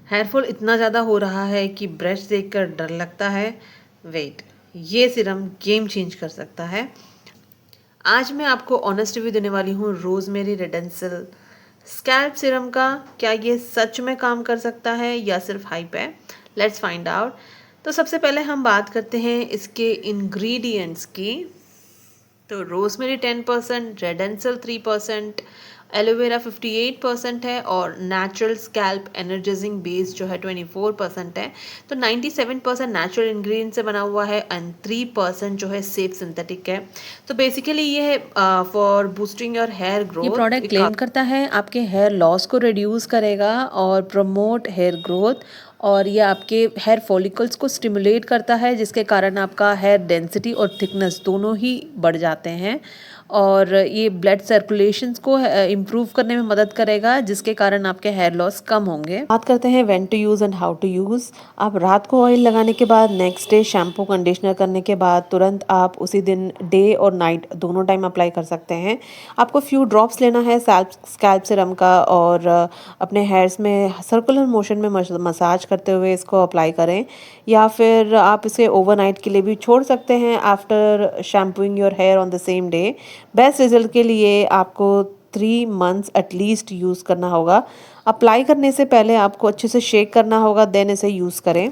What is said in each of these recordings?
Hair fall इतना ज़्यादा हो रहा है कि ब्रश देखकर डर लगता है। वेट, ये सीरम गेम चेंज कर सकता है। आज मैं आपको ऑनेस्ट रिव्यू देने वाली हूँ रोज़मेरी रेडेंसिल स्कैल्प सीरम का। क्या ये सच में काम कर सकता है या सिर्फ हाइप है? Let's find out. तो सबसे पहले हम बात करते हैं इसके इंग्रेडिएंट्स की। तो रोज़मेरी 10%, रेडेंसिल 3%, एलोवेरा 58% है और नेचुरल स्कैल्प एनर्जाइजिंग बेस जो है 24% है। तो 97% नेचुरल इंग्रेडिएंट से बना हुआ है एंड 3% जो है सेफ सिंथेटिक है। तो बेसिकली ये है फॉर बूस्टिंग योर हेयर ये ग्रोथ। प्रोडक्ट क्लेम करता है आपके हेयर लॉस को रिड्यूस करेगा और प्रमोट हेयर ग्रोथ, और ये आपके हेयर फॉलिकल्स को स्टिमुलेट करता है, जिसके कारण आपका हेयर डेंसिटी और थिकनेस दोनों ही बढ़ जाते हैं। और ये ब्लड सर्कुलेशंस को इम्प्रूव करने में मदद करेगा, जिसके कारण आपके हेयर लॉस कम होंगे। बात करते हैं when to use and how to use. आप रात को ऑयल लगाने के बाद नेक्स्ट डे शैम्पू कंडीशनर करने के बाद तुरंत आप उसी दिन डे और नाइट दोनों टाइम अप्लाई कर सकते हैं। आपको फ्यू ड्रॉप्स लेना है स्कैल्प सीरम का और अपने हेयर्स में सर्कुलर मोशन में मसाज करते हुए इसको अप्लाई करें, या फिर आप इसे ओवरनाइट के लिए भी छोड़ सकते हैं after shampooing your hair on the same day. Best result के लिए आपको 3 मंथ्स एटलीस्ट यूज़ करना होगा। अप्लाई करने से पहले आपको अच्छे से शेक करना होगा, देन इसे यूज़ करें।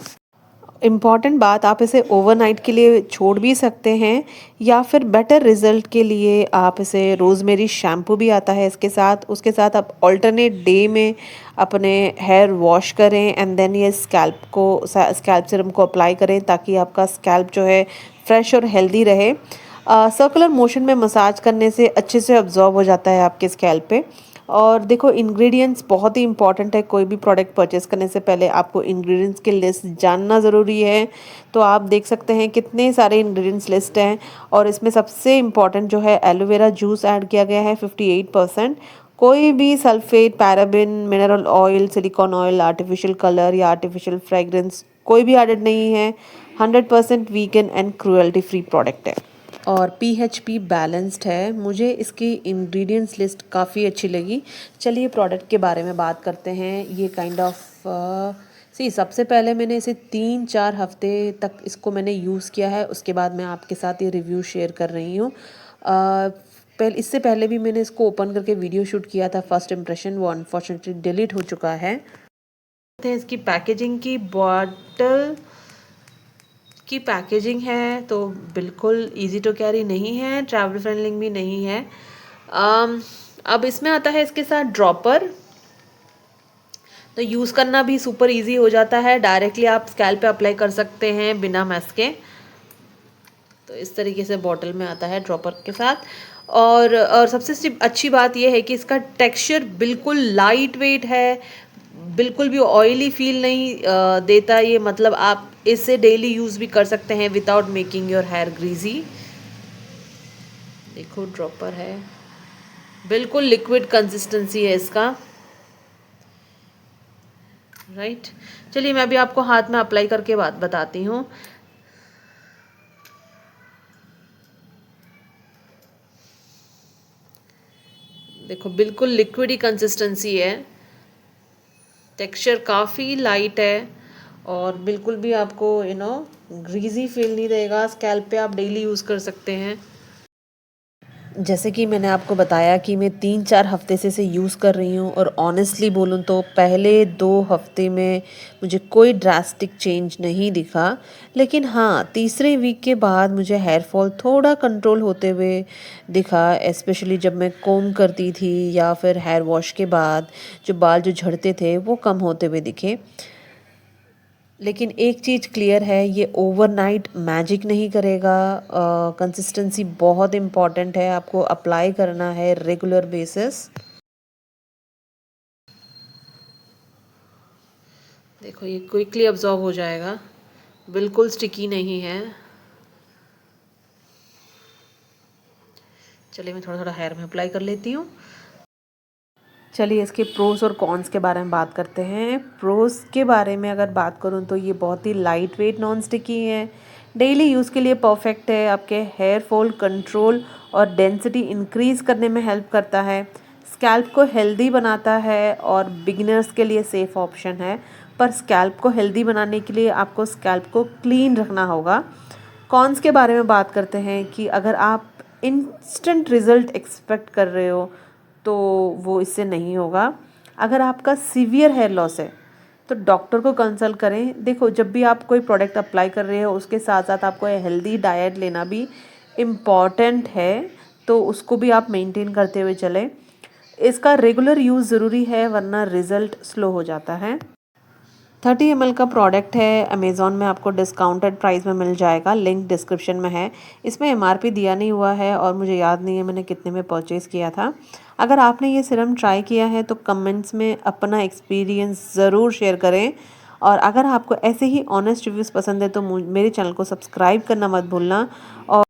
इम्पॉर्टेंट बात, आप इसे ओवरनाइट के लिए छोड़ भी सकते हैं, या फिर बेटर रिजल्ट के लिए आप इसे रोज़मेरी शैम्पू भी आता है इसके साथ, उसके साथ आप ऑल्टरनेट डे में अपने हेयर वॉश करें एंड देन ये स्कैल्प सीरम को अप्लाई करें, ताकि आपका स्कैल्प जो है फ्रेश और हेल्दी रहे। सर्कुलर मोशन में मसाज करने से अच्छे से अब्जॉर्ब हो जाता है आपके स्कैल्प पे। और देखो, इंग्रेडिएंट्स बहुत ही इंपॉर्टेंट है। कोई भी प्रोडक्ट परचेस करने से पहले आपको इंग्रेडिएंट्स की लिस्ट जानना ज़रूरी है। तो आप देख सकते हैं कितने सारे इंग्रेडिएंट्स लिस्ट हैं, और इसमें सबसे इम्पॉर्टेंट जो है एलोवेरा जूस ऐड किया गया है 58%। कोई भी sulphate, paraben, mineral oil, silicon oil, artificial colour या आर्टिफिशियल फ्रेगरेंस कोई भी एडेड नहीं है। 100% vegan and cruelty free product है और पीएचपी बैलेंस्ड है। मुझे इसकी इंग्रेडिएंट्स लिस्ट काफ़ी अच्छी लगी। चलिए प्रोडक्ट के बारे में बात करते हैं। ये काइंड ऑफ सबसे पहले मैंने इसे 3-4 हफ्ते तक इसको मैंने यूज़ किया है, उसके बाद मैं आपके साथ ये रिव्यू शेयर कर रही हूँ। इससे पहले भी मैंने इसको ओपन करके वीडियो शूट किया था फर्स्ट इम्प्रेशन, वो अनफॉर्चुनेटली डिलीट हो चुका है। इसकी पैकेजिंग की पैकेजिंग है तो बिल्कुल इजी टू कैरी नहीं है, ट्रैवल फ्रेंडली भी नहीं है। अब इसमें आता है इसके साथ ड्रॉपर। तो यूज़ करना भी सुपर इजी हो जाता है, डायरेक्टली आप स्कैल्प पे अप्लाई कर सकते हैं बिना मैस के। तो इस तरीके से बॉटल में आता है ड्रॉपर के साथ। और सबसे अच्छी बात यह है कि इसका टेक्सचर बिल्कुल लाइट वेट है, बिल्कुल भी ऑयली फील नहीं देता ये। मतलब आप इसे डेली यूज़ भी कर सकते हैं without making your hair greasy. देखो ड्रॉपर है, बिल्कुल लिक्विड कंसिस्टेंसी है इसका, राइट। चलिए मैं अभी आपको हाथ में अप्लाई करके बात बताती हूँ। देखो बिल्कुल लिक्विड ही कंसिस्टेंसी है, टेक्सचर काफ़ी लाइट है और बिल्कुल भी आपको ग्रीजी फील नहीं देगा। स्कैल्प पे आप डेली यूज़ कर सकते हैं। जैसे कि मैंने आपको बताया कि मैं 3-4 हफ्ते से इसे यूज़ कर रही हूँ, और ऑनेस्टली बोलूँ तो पहले 2 हफ्ते में मुझे कोई ड्रास्टिक चेंज नहीं दिखा। लेकिन हाँ, तीसरे वीक के बाद मुझे हेयर फॉल थोड़ा कंट्रोल होते हुए दिखा, स्पेशली जब मैं कोम करती थी या फिर हेयर वॉश के बाद जो बाल जो झड़ते थे वो कम होते हुए दिखे। लेकिन एक चीज़ क्लियर है, ये ओवरनाइट मैजिक नहीं करेगा। कंसिस्टेंसी बहुत इम्पॉर्टेंट है, आपको अप्लाई करना है रेगुलर बेसिस। देखो ये क्विकली अब्जॉर्ब हो जाएगा, बिल्कुल स्टिकी नहीं है। चलिए मैं थोड़ा थोड़ा हेयर में अप्लाई कर लेती हूँ। चलिए इसके प्रोस और कॉन्स के बारे में बात करते हैं। प्रोस के बारे में अगर बात करूँ तो ये बहुत ही लाइट वेट, नॉन स्टिकी है, डेली यूज़ के लिए परफेक्ट है, आपके हेयर फॉल कंट्रोल और डेंसिटी इंक्रीज़ करने में हेल्प करता है, स्कैल्प को हेल्दी बनाता है और बिगिनर्स के लिए सेफ़ ऑप्शन है। पर स्कैल्प को हेल्दी बनाने के लिए आपको स्कैल्प को क्लीन रखना होगा। कॉन्स के बारे में बात करते हैं कि अगर आप इंस्टेंट रिज़ल्ट एक्सपेक्ट कर रहे हो तो वो इससे नहीं होगा। अगर आपका सीवियर हेयर लॉस है तो डॉक्टर को कंसल्ट करें। देखो, जब भी आप कोई प्रोडक्ट अप्लाई कर रहे हो उसके साथ साथ आपको हेल्दी डाइट लेना भी इम्पॉर्टेंट है, तो उसको भी आप मेंटेन करते हुए चलें। इसका रेगुलर यूज़ ज़रूरी है वरना रिज़ल्ट स्लो हो जाता है। 30 ml का प्रोडक्ट है, अमेज़ॉन में आपको डिस्काउंटेड प्राइस में मिल जाएगा, लिंक डिस्क्रिप्शन में है। इसमें एमआरपी दिया नहीं हुआ है और मुझे याद नहीं है मैंने कितने में परचेज़ किया था। अगर आपने ये सीरम ट्राई किया है तो कमेंट्स में अपना एक्सपीरियंस ज़रूर शेयर करें, और अगर आपको ऐसे ही ऑनेस्ट रिव्यूज़ पसंद है तो मेरे चैनल को सब्सक्राइब करना मत भूलना। और